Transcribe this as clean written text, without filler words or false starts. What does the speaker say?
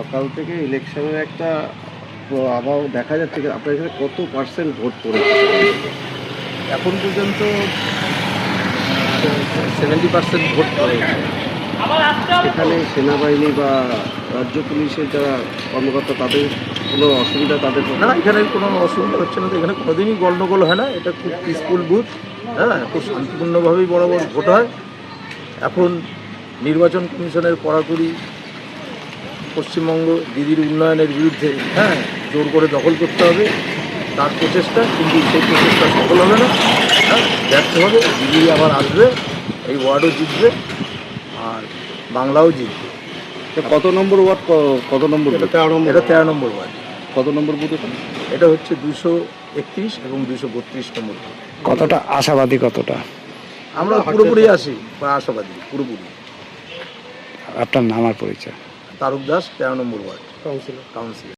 সকাল থেকে ইলেকশনের একটা আবহাওয়া দেখা যাচ্ছে, আপনার এখানে কত পার্সেন্ট ভোট পড়েছে? এখন পর্যন্ত 70% ভোট পড়েছে। এখানে সেনাবাহিনী বা রাজ্য পুলিশের যারা কর্মকর্তা, তাদের কোনো অসুবিধা তাদের না, এখানে কোনো অসুবিধা হচ্ছে না। তো এখানে কোনোদিনই গণ্ডগোল হয় না। এটা খুব পিসফুল বুথ। হ্যাঁ, খুব শান্তিপূর্ণভাবেই বরাবর ভোট হয়। এখন নির্বাচন কমিশনের কড়াকড়ি পশ্চিমবঙ্গ দিদির উন্নয়নের বিরুদ্ধে জোর করে দখল করতে হবে তার প্রচেষ্টা, কিন্তু সেই প্রচেষ্টা সফল হবে না। ব্যর্থ হবে। দিদি আবার আসবে, এই ওয়ার্ডও জিতবে আর বাংলাও জিতবে। কত নম্বর ওয়ার্ড, কত নম্বর? এটা 13 নম্বর ওয়ার্ড। কত নম্বর বুথ এটা? এটা হচ্ছে 231 এবং 232 নম্বর। কতটা আশাবাদী, কতটা? আমরা পুরোপুরি আসি বা আশাবাদী পুরোপুরি। আপনার নাম আর পরিচয়? তারক দাস, 13 নম্বর ওয়ার্ড কাউন্সিলর।